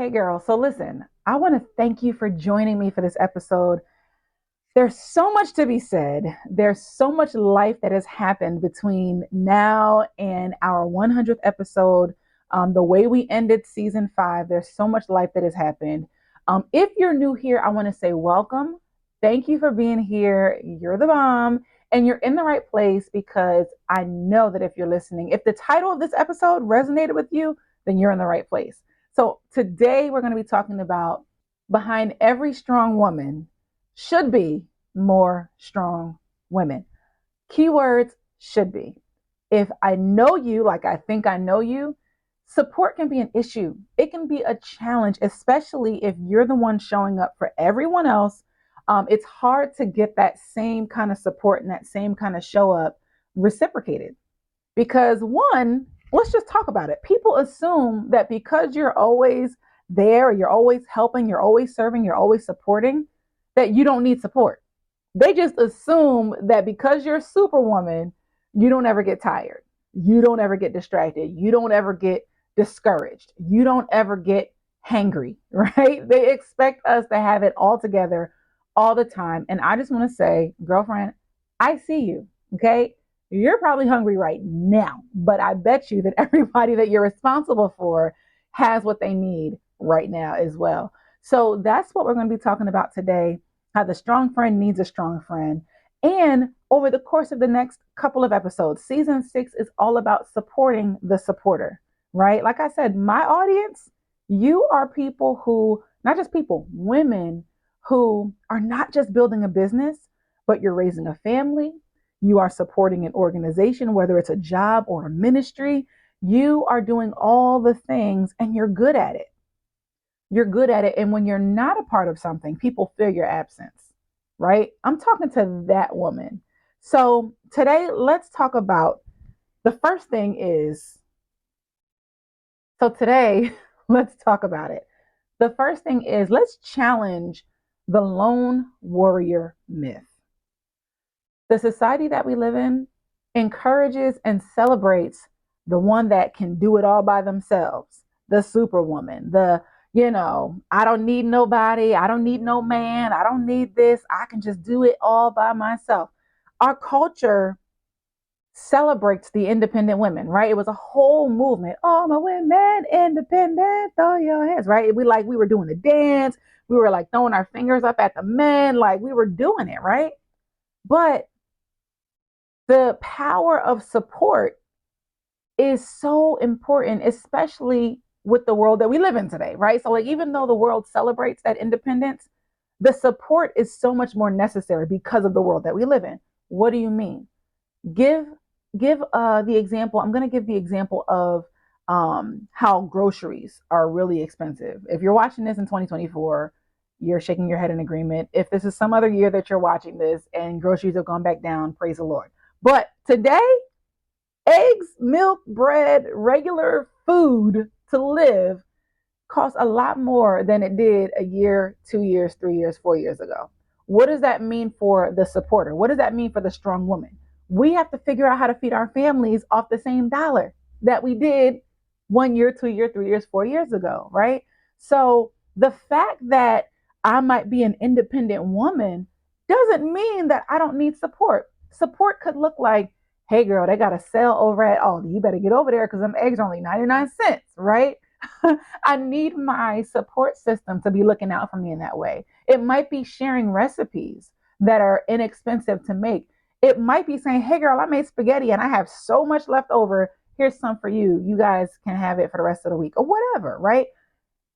Hey, girl. So, listen, I want to thank you for joining me for this episode. There's so much to be said. There's so much life that has happened between now and our 100th episode. The way we ended season 5, there's so much life that has happened. If you're new here, I want to say welcome. Thank you for being here. You're the bomb, and you're in the right place because I know that if you're listening, if the title of this episode resonated with you, then you're in the right place. So, today we're going to be talking about behind every strong woman should be more strong women. Keywords should be. If I know you like I think I know you, support can be an issue. It can be a challenge, especially if you're the one showing up for everyone else. It's hard to get that same kind of support and that same kind of show up reciprocated. Because one, let's just talk about it. People assume that because you're always there, you're always helping, you're always serving, you're always supporting, that you don't need support. They just assume that because you're superwoman, you don't ever get tired. You don't ever get distracted. You don't ever get discouraged. You don't ever get hangry, right? They expect us to have it all together all the time. And I just want to say, girlfriend, I see you. Okay. You're probably hungry right now, but I bet you that everybody that you're responsible for has what they need right now as well. So that's what we're going to be talking about today, how the strong friend needs a strong friend. And over the course of the next couple of episodes, season 6 is all about supporting the supporter, right? Like I said, my audience, you are people who, not just people, women who are not just building a business, but you're raising a family. You are supporting an organization, whether it's a job or a ministry. You are doing all the things and you're good at it. You're good at it. And when you're not a part of something, people feel your absence, right? I'm talking to that woman. So today, let's talk about the first thing is, so today, let's talk about it. The first thing is, let's challenge the lone warrior myth. The society that we live in encourages and celebrates the one that can do it all by themselves, the superwoman, I don't need nobody, I don't need no man, I don't need this, I can just do it all by myself. Our culture celebrates the independent women, right? It was a whole movement. All my women independent, throw your hands, right? We were doing a dance, we were like throwing our fingers up at the men, like we were doing it, right? But the power of support is so important, especially with the world that we live in today, right? So, like, even though the world celebrates that independence, the support is so much more necessary because of the world that we live in. What do you mean? Give the example. I'm going to give the example of how groceries are really expensive. If you're watching this in 2024, you're shaking your head in agreement. If this is some other year that you're watching this and groceries have gone back down, praise the Lord. But today, eggs, milk, bread, regular food to live costs a lot more than it did a year, 2 years, 3 years, 4 years ago. What does that mean for the supporter? What does that mean for the strong woman? We have to figure out how to feed our families off the same dollar that we did 1 year, 2 year, 3 years, 4 years ago, right? So the fact that I might be an independent woman doesn't mean that I don't need support. Support could look like, hey girl, they got a sale over at Aldi. You better get over there because them eggs are only 99 cents, right? I need my support system to be looking out for me in that way. It might be sharing recipes that are inexpensive to make. It might be saying, hey girl, I made spaghetti and I have so much left over. Here's some for you. You guys can have it for the rest of the week or whatever, right?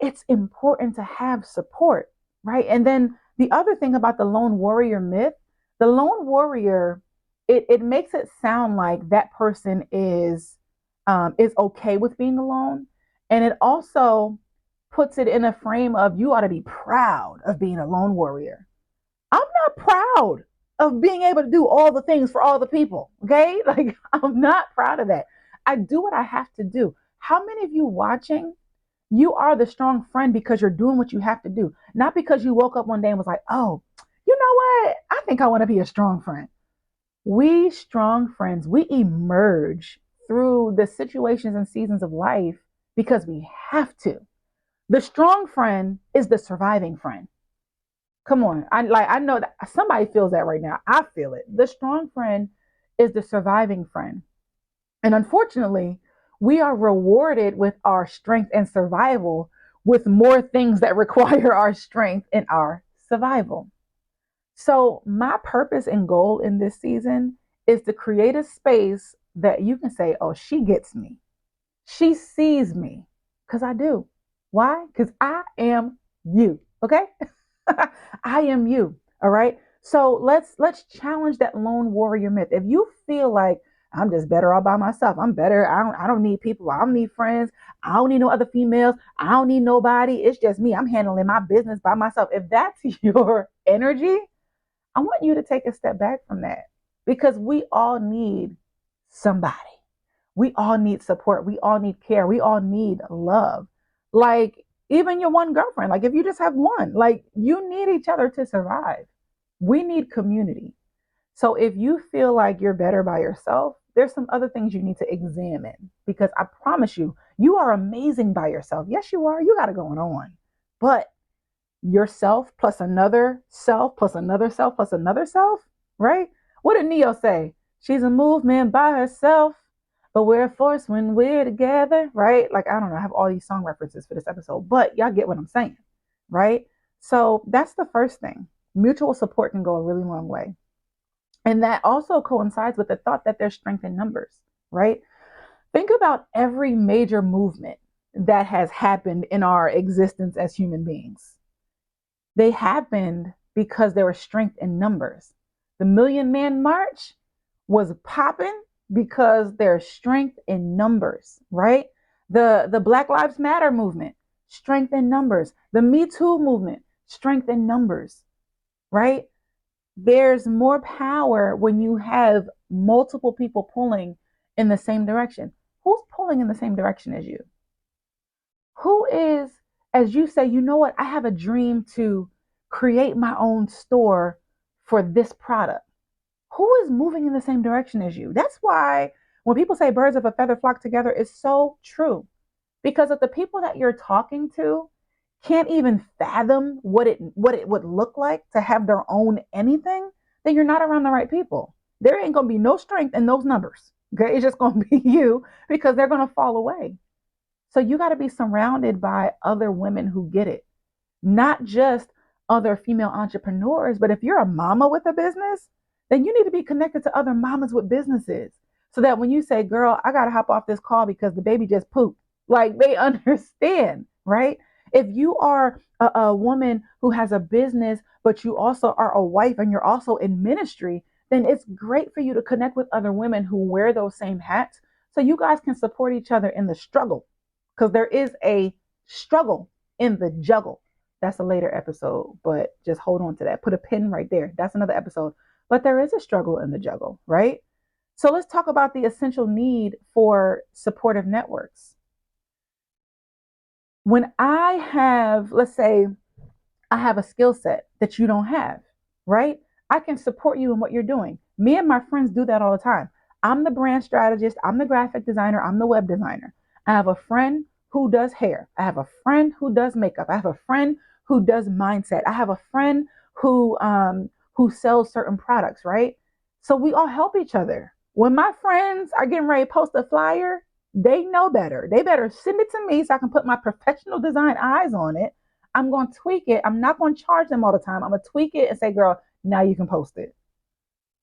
It's important to have support, right? And then the other thing about the lone warrior myth, the lone warrior, it makes it sound like that person is okay with being alone. And it also puts it in a frame of you ought to be proud of being a lone warrior. I'm not proud of being able to do all the things for all the people. Okay. Like, I'm not proud of that. I do what I have to do. How many of you watching, you are the strong friend because you're doing what you have to do, not because you woke up one day and was like, oh, you know what? I think I want to be a strong friend. We strong friends, we emerge through the situations and seasons of life because we have to. The strong friend is the surviving friend. Come on. I know that somebody feels that right now. I feel it. The strong friend is the surviving friend. And unfortunately, we are rewarded with our strength and survival with more things that require our strength and our survival. So, my purpose and goal in this season is to create a space that you can say, oh, she gets me. She sees me because I do. Why? Because I am you. Okay. I am you. All right. So let's challenge that lone warrior myth. If you feel like I'm just better all by myself, I'm better. I don't need people. I don't need friends. I don't need no other females. I don't need nobody. It's just me. I'm handling my business by myself. If that's your energy, I want you to take a step back from that because we all need somebody. We all need support. We all need care. We all need love. Like even your one girlfriend, like if you just have one, like you need each other to survive. We need community. So if you feel like you're better by yourself, there's some other things you need to examine because I promise you, you are amazing by yourself. Yes, you are. You got it going on. But yourself plus another self plus another self plus another self, right? What did Neo say? She's a movement by herself, but we're a force when we're together, right? Like, I don't know, I have all these song references for this episode, but y'all get what I'm saying, right? So that's the first thing. Mutual support can go a really long way. And that also coincides with the thought that there's strength in numbers, right? Think about every major movement that has happened in our existence as human beings. They happened because there was strength in numbers. The Million Man March was popping because there's strength in numbers, right? The Black Lives Matter movement, strength in numbers. The Me Too movement, strength in numbers, right? There's more power when you have multiple people pulling in the same direction. Who's pulling in the same direction as you? Who is, as you say, you know what? I have a dream to create my own store for this product. Who is moving in the same direction as you? That's why when people say birds of a feather flock together, it's so true. Because if the people that you're talking to can't even fathom what it would look like to have their own anything, then you're not around the right people. There ain't gonna be no strength in those numbers. Okay, it's just gonna be you because they're gonna fall away. So you got to be surrounded by other women who get it, not just other female entrepreneurs. But if you're a mama with a business, then you need to be connected to other mamas with businesses so that when you say, girl, I got to hop off this call because the baby just pooped, like they understand, right? If you are a woman who has a business, but you also are a wife and you're also in ministry, then it's great for you to connect with other women who wear those same hats so you guys can support each other in the struggle because there is a struggle in the juggle. That's a later episode, but just hold on to that. Put a pin right there. That's another episode. But there is a struggle in the juggle, right? So let's talk about the essential need for supportive networks. When I have, let's say, I have a skill set that you don't have, right? I can support you in what you're doing. Me and my friends do that all the time. I'm the brand strategist, I'm the graphic designer, I'm the web designer. I have a friend who does hair. I have a friend who does makeup. I have a friend who does mindset. I have a friend who sells certain products, right? So we all help each other. When my friends are getting ready to post a flyer, they know better. They better send it to me so I can put my professional design eyes on it. I'm going to tweak it. I'm not going to charge them all the time. I'm going to tweak it and say, girl, now you can post it.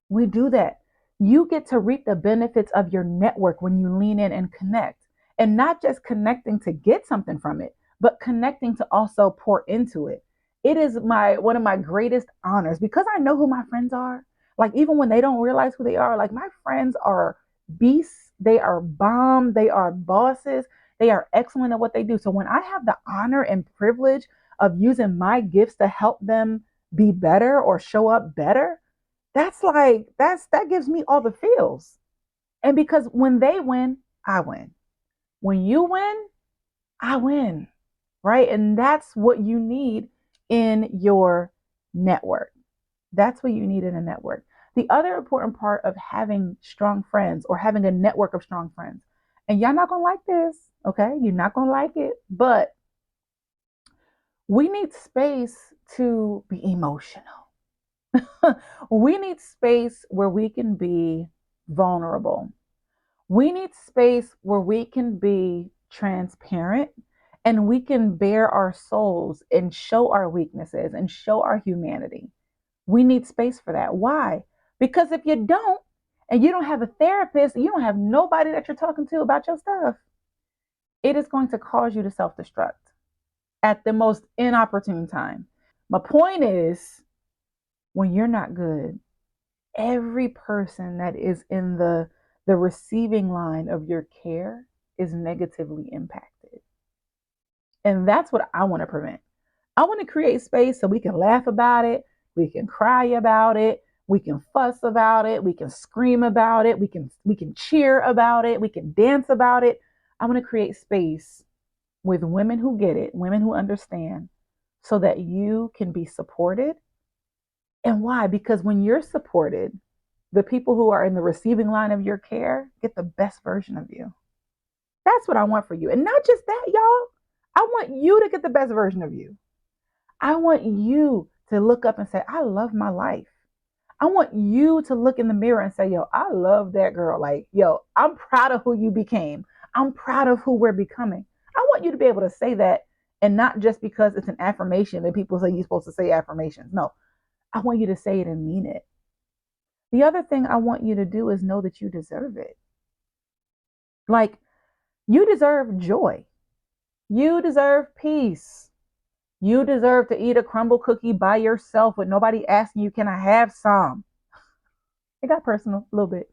We do that. You get to reap the benefits of your network when you lean in and connect. And not just connecting to get something from it, but connecting to also pour into it. It is my one of my greatest honors because I know who my friends are. Like even when they don't realize who they are, like my friends are beasts, they are bomb, they are bosses, they are excellent at what they do. So when I have the honor and privilege of using my gifts to help them be better or show up better, that gives me all the feels. And because when they win, I win. When you win, I win. Right? And that's what you need in your network. That's what you need in a network. The other important part of having strong friends or having a network of strong friends, and y'all not gonna like this, okay? You're not gonna like it, but We need space to be emotional. We need space where we can be vulnerable. We need space where we can be transparent and we can bare our souls and show our weaknesses and show our humanity. We need space for that. Why? Because if you don't, and you don't have a therapist, you don't have nobody that you're talking to about your stuff, it is going to cause you to self destruct at the most inopportune time. My point is, when you're not good, every person that is in the receiving line of your care is negatively impacted. And that's what I want to prevent. I want to create space so we can laugh about it, we can cry about it, we can fuss about it, we can scream about it, we can cheer about it, we can dance about it. I want to create space with women who get it, women who understand, so that you can be supported. And why? Because when you're supported, the people who are in the receiving line of your care get the best version of you. That's what I want for you. And not just that, y'all. I want you to get the best version of you. I want you to look up and say, I love my life. I want you to look in the mirror and say, yo, I love that girl. Like, yo, I'm proud of who you became. I'm proud of who we're becoming. I want you to be able to say that, and not just because it's an affirmation that people say you're supposed to say affirmations. No, I want you to say it and mean it. The other thing I want you to do is know that you deserve it. Like, you deserve joy. You deserve peace. You deserve to eat a crumble cookie by yourself with nobody asking you, can I have some? It got personal a little bit,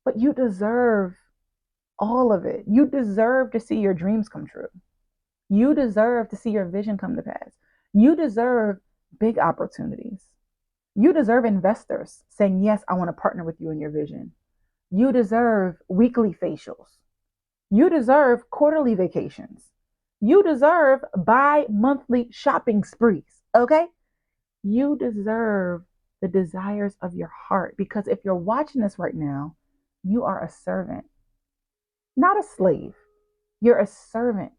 but you deserve all of it. You deserve to see your dreams come true. You deserve to see your vision come to pass. You deserve big opportunities. You deserve investors saying, yes, I want to partner with you in your vision. You deserve weekly facials. You deserve quarterly vacations. You deserve bi-monthly shopping sprees, okay? You deserve the desires of your heart, because if you're watching this right now, you are a servant, not a slave. You're a servant.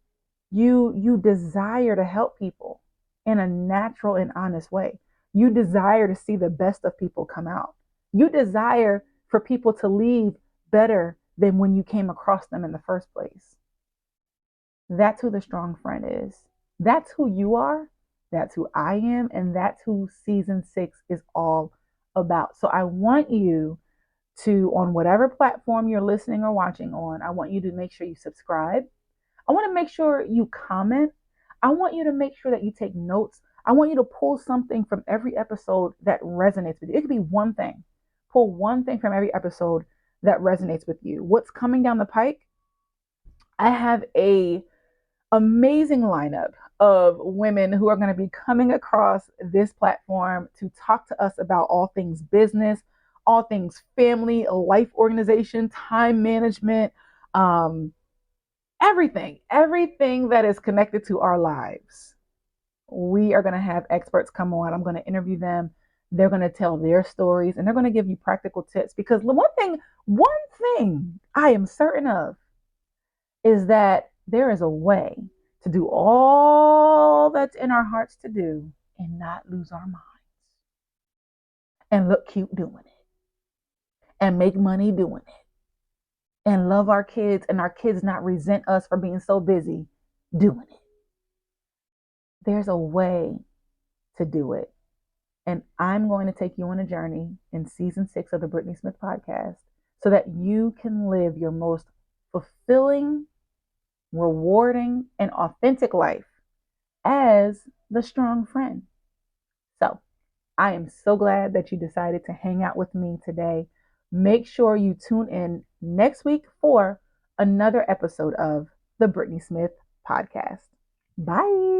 You desire to help people in a natural and honest way. You desire to see the best of people come out. You desire for people to leave better than when you came across them in the first place. That's who the strong friend is. That's who you are. That's who I am. And that's who season 6 is all about. So I want you to, on whatever platform you're listening or watching on, I want you to make sure you subscribe. I want to make sure you comment. I want you to make sure that you take notes. I want you to pull something from every episode that resonates with you. It could be one thing. Pull one thing from every episode that resonates with you. What's coming down the pike? I have a amazing lineup of women who are going to be coming across this platform to talk to us about all things business, all things family, life organization, time management, everything that is connected to our lives. We are going to have experts come on. I'm going to interview them. They're going to tell their stories, and they're going to give you practical tips, because one thing I am certain of is that there is a way to do all that's in our hearts to do and not lose our minds and look cute doing it and make money doing it and love our kids, and our kids not resent us for being so busy doing it. There's a way to do it. And I'm going to take you on a journey in season 6 of the Brittnee Smith Podcast so that you can live your most fulfilling, rewarding, and authentic life as the strong friend. So I am so glad that you decided to hang out with me today. Make sure you tune in next week for another episode of the Brittnee Smith Podcast. Bye.